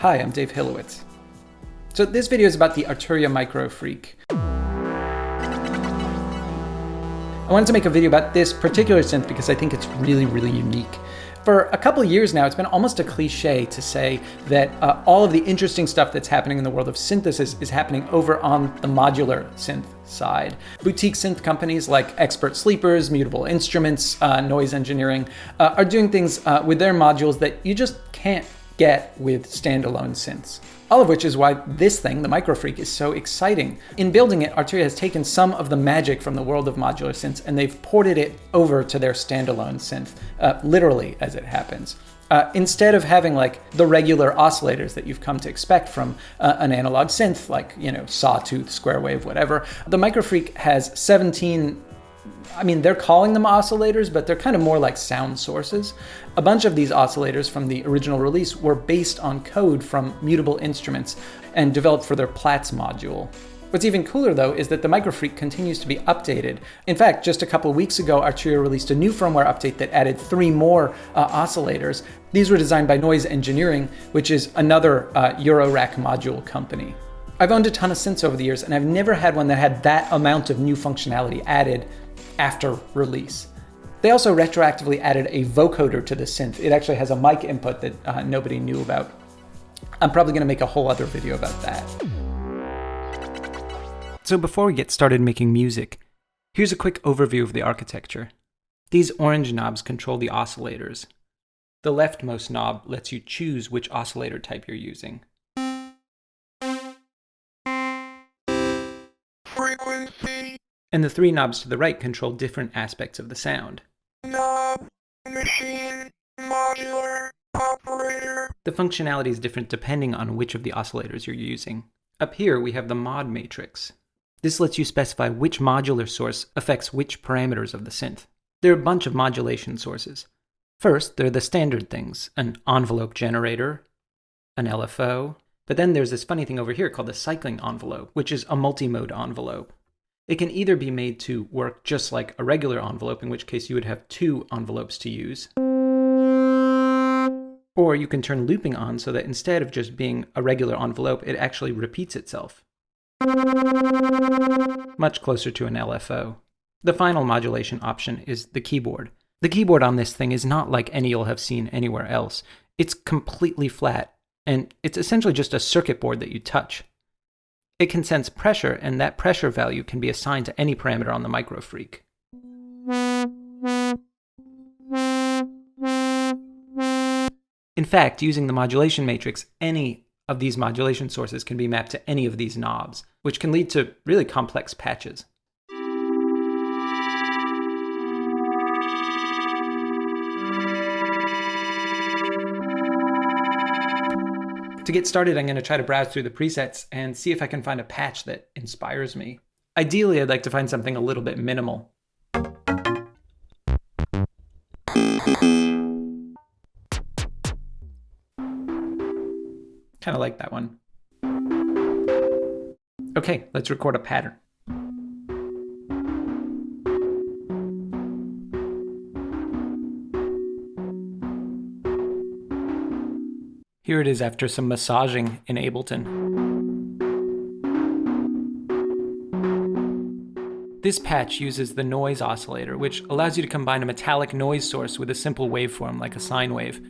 Hi, I'm Dave Hilowitz. So this video is about the Arturia Microfreak. I wanted to make a video about this particular synth because I think it's really, really unique. For a couple of years now, it's been almost a cliche to say that all of the interesting stuff that's happening in the world of synthesis is happening over on the modular synth side. Boutique synth companies like Expert Sleepers, Mutable Instruments, Noise Engineering are doing things with their modules that you just can't get with standalone synths. All of which is why this thing, the Microfreak, is so exciting. In building it, Arturia has taken some of the magic from the world of modular synths and they've ported it over to their standalone synth, literally as it happens. Instead of having like the regular oscillators that you've come to expect from an analog synth, like, sawtooth, square wave, whatever, the Microfreak has 17, they're calling them oscillators, but they're kind of more like sound sources. A bunch of these oscillators from the original release were based on code from Mutable Instruments and developed for their Platts module. What's even cooler though is that the Microfreak continues to be updated. In fact, just a couple of weeks ago, Arturia released a new firmware update that added 3 more oscillators. These were designed by Noise Engineering, which is another Eurorack module company. I've owned a ton of synths over the years, and I've never had one that had that amount of new functionality added after release. They also retroactively added a vocoder to the synth. It actually has a mic input that nobody knew about. I'm probably going to make a whole other video about that. So before we get started making music, here's a quick overview of the architecture. These orange knobs control the oscillators. The leftmost knob lets you choose which oscillator type you're using. Frequency. And the 3 knobs to the right control different aspects of the sound. Knob, machine, modular, operator. The functionality is different depending on which of the oscillators you're using. Up here we have the mod matrix. This lets you specify which modular source affects which parameters of the synth. There are a bunch of modulation sources. First, there are the standard things, an envelope generator, an LFO, but then there's this funny thing over here called the cycling envelope, which is a multi-mode envelope. It can either be made to work just like a regular envelope, in which case you would have 2 envelopes to use, or you can turn looping on so that instead of just being a regular envelope, it actually repeats itself. Much closer to an LFO. The final modulation option is the keyboard. The keyboard on this thing is not like any you'll have seen anywhere else. It's completely flat, and it's essentially just a circuit board that you touch. It can sense pressure, and that pressure value can be assigned to any parameter on the Microfreak. In fact, using the modulation matrix, any of these modulation sources can be mapped to any of these knobs, which can lead to really complex patches. To get started, I'm going to try to browse through the presets and see if I can find a patch that inspires me. Ideally, I'd like to find something a little bit minimal. Kind of like that one. Okay, let's record a pattern. Here it is after some massaging in Ableton. This patch uses the noise oscillator, which allows you to combine a metallic noise source with a simple waveform like a sine wave.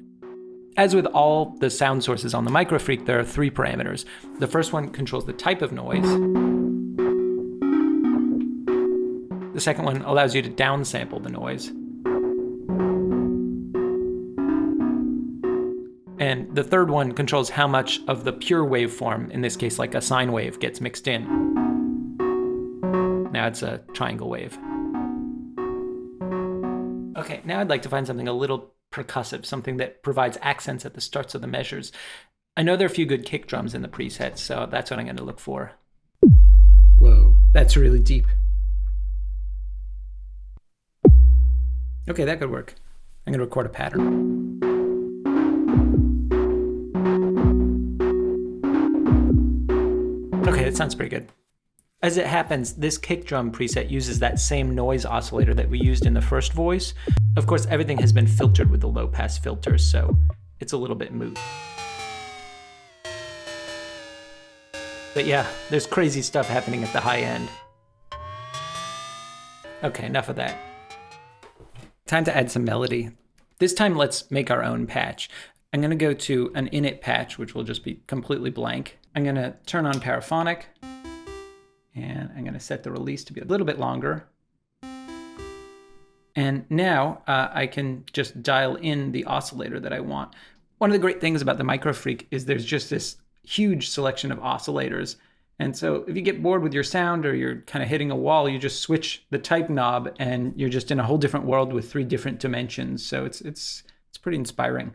As with all the sound sources on the Microfreak, there are 3 parameters. The first one controls the type of noise. The second one allows you to downsample the noise. And the third one controls how much of the pure waveform, in this case like a sine wave, gets mixed in. Now it's a triangle wave. Okay, now I'd like to find something a little percussive, something that provides accents at the starts of the measures. I know there are a few good kick drums in the presets, so that's what I'm going to look for. Whoa, that's really deep. Okay, that could work. I'm going to record a pattern. Okay, that sounds pretty good. As it happens, this kick drum preset uses that same noise oscillator that we used in the first voice. Of course, everything has been filtered with the low-pass filter, so it's a little bit moot. But yeah, there's crazy stuff happening at the high end. Okay, enough of that. Time to add some melody. This time, let's make our own patch. I'm gonna go to an init patch, which will just be completely blank. I'm gonna turn on paraphonic, and I'm gonna set the release to be a little bit longer. And now I can just dial in the oscillator that I want. One of the great things about the Microfreak is there's just this huge selection of oscillators. And so if you get bored with your sound or you're kind of hitting a wall, you just switch the type knob and you're just in a whole different world with 3 different dimensions. So it's pretty inspiring.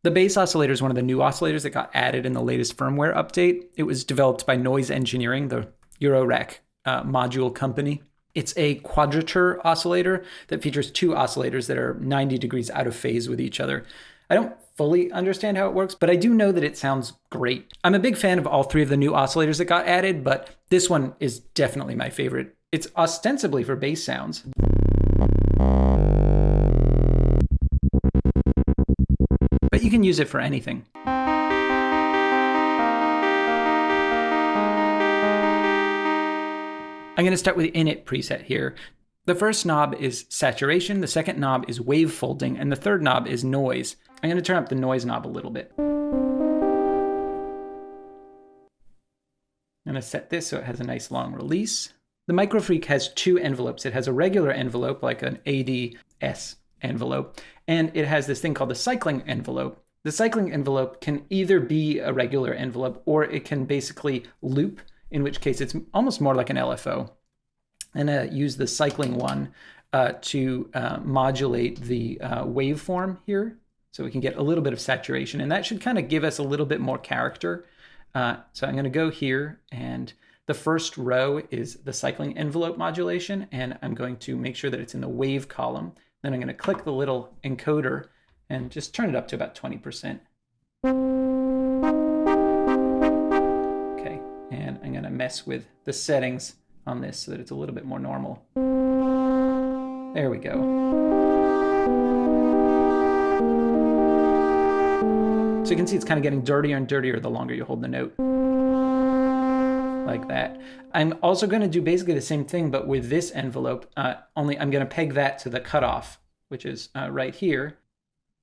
The bass oscillator is one of the new oscillators that got added in the latest firmware update. It was developed by Noise Engineering, the Eurorack module company. It's a quadrature oscillator that features 2 oscillators that are 90 degrees out of phase with each other. I don't fully understand how it works, but I do know that it sounds great. I'm a big fan of all 3 of the new oscillators that got added, but this one is definitely my favorite. It's ostensibly for bass sounds. But you can use it for anything. I'm going to start with the init preset here. The first knob is saturation, the second knob is wave folding, and the third knob is noise. I'm going to turn up the noise knob a little bit. I'm going to set this so it has a nice long release. The Microfreak has 2 envelopes. It has a regular envelope, like an ADS envelope, and it has this thing called the cycling envelope. The cycling envelope can either be a regular envelope or it can basically loop, in which case it's almost more like an LFO. I'm going to use the cycling one to modulate the waveform here, so we can get a little bit of saturation, and that should kind of give us a little bit more character. So I'm going to go here, and the first row is the cycling envelope modulation, and I'm going to make sure that it's in the wave column. Then I'm going to click the little encoder and just turn it up to about 20%. Okay, and I'm going to mess with the settings on this so that it's a little bit more normal. There we go. So you can see it's kind of getting dirtier and dirtier the longer you hold the note. Like that. I'm also going to do basically the same thing, but with this envelope, only I'm going to peg that to the cutoff, which is right here.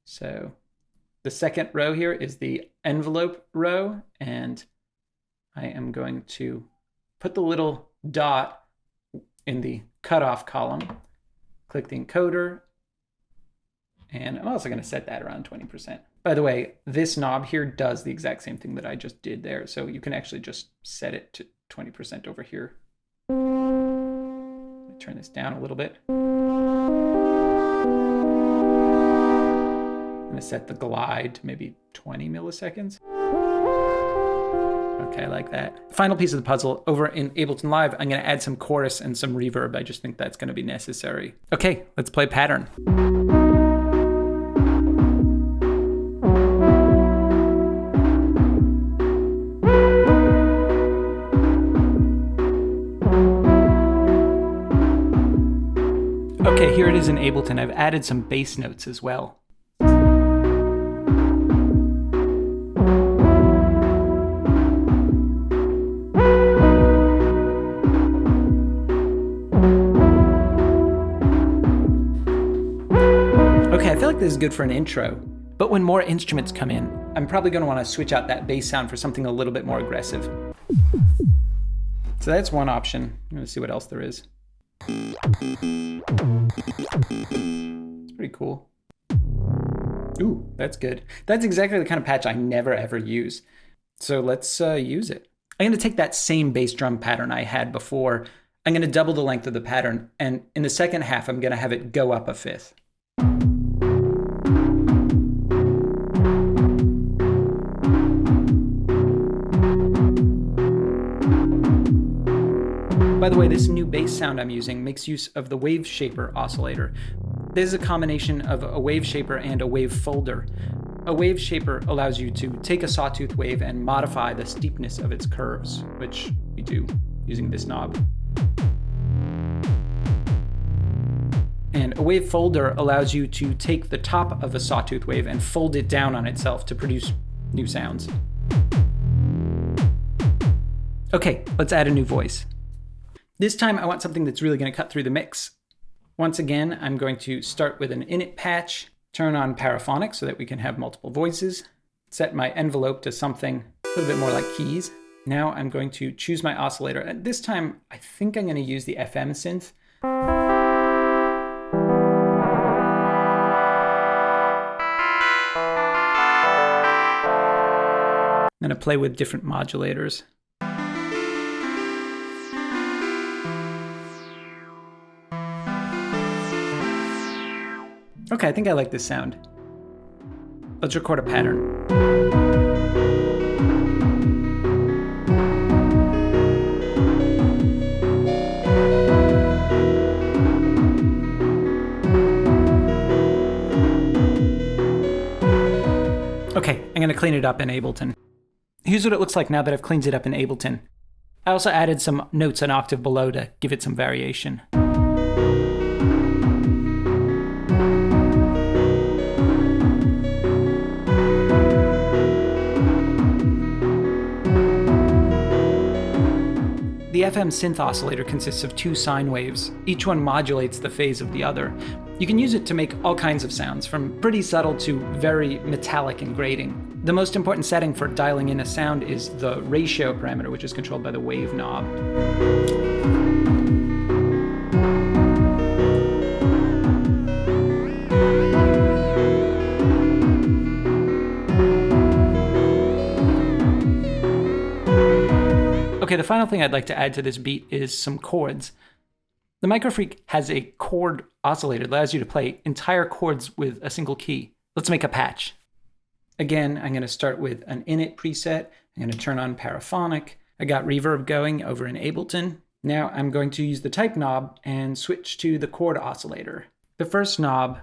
So the second row here is the envelope row, and I am going to put the little dot in the cutoff column, click the encoder, and I'm also going to set that around 20%. By the way, this knob here does the exact same thing that I just did there, so you can actually just set it to 20% over here. Let me turn this down a little bit. I'm going to set the glide to maybe 20 milliseconds. Okay, I like that. Final piece of the puzzle, over in Ableton Live, I'm going to add some chorus and some reverb. I just think that's going to be necessary. Okay, let's play pattern. Okay, here it is in Ableton. I've added some bass notes as well. Okay, I feel like this is good for an intro, but when more instruments come in, I'm probably going to want to switch out that bass sound for something a little bit more aggressive. So that's one option. I'm going to see what else there is. It's pretty cool. Ooh, that's good. That's exactly the kind of patch I never ever use. So let's use it. I'm going to take that same bass drum pattern I had before. I'm going to double the length of the pattern, and in the second half, I'm going to have it go up a fifth. By the way, this new bass sound I'm using makes use of the wave shaper oscillator. This is a combination of a wave shaper and a wave folder. A wave shaper allows you to take a sawtooth wave and modify the steepness of its curves, which we do using this knob. And a wave folder allows you to take the top of a sawtooth wave and fold it down on itself to produce new sounds. Okay, let's add a new voice. This time I want something that's really going to cut through the mix. Once again, I'm going to start with an init patch, turn on paraphonic so that we can have multiple voices, set my envelope to something a little bit more like keys. Now I'm going to choose my oscillator. And this time, I think I'm going to use the FM synth. I'm going to play with different modulators. Okay, I think I like this sound. Let's record a pattern. Okay, I'm going to clean it up in Ableton. Here's what it looks like now that I've cleaned it up in Ableton. I also added some notes an octave below to give it some variation. The FM synth oscillator consists of 2 sine waves. Each one modulates the phase of the other. You can use it to make all kinds of sounds, from pretty subtle to very metallic and grating. The most important setting for dialing in a sound is the ratio parameter, which is controlled by the wave knob. Okay, the final thing I'd like to add to this beat is some chords. The Microfreak has a chord oscillator that allows you to play entire chords with a single key. Let's make a patch. Again, I'm going to start with an init preset. I'm going to turn on paraphonic. I got reverb going over in Ableton. Now I'm going to use the type knob and switch to the chord oscillator. The first knob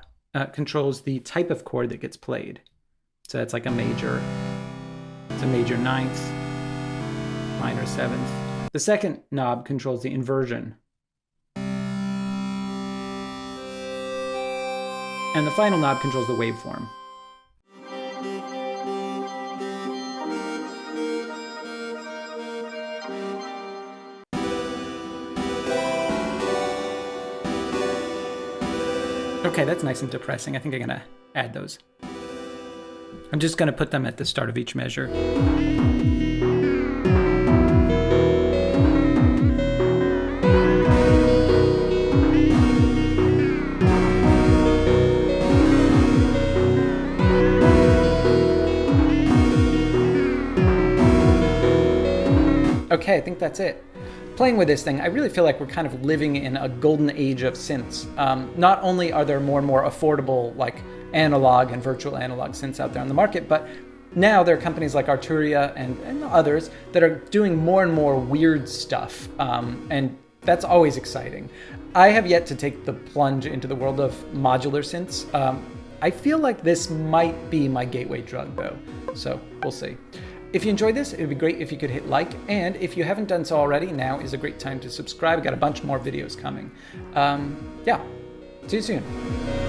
controls the type of chord that gets played. So that's like a major. It's a major ninth, minor seventh. The second knob controls the inversion. And the final knob controls the waveform. Okay, that's nice and depressing. I think I'm gonna add those. I'm just gonna put them at the start of each measure. Okay, I think that's it. Playing with this thing, I really feel like we're kind of living in a golden age of synths. Not only are there more and more affordable, like analog and virtual analog synths out there on the market, but now there are companies like Arturia and others that are doing more and more weird stuff, and that's always exciting. I have yet to take the plunge into the world of modular synths. I feel like this might be my gateway drug though, so we'll see. If you enjoyed this, it would be great if you could hit like, and if you haven't done so already, now is a great time to subscribe. I've got a bunch more videos coming. Yeah, see you soon.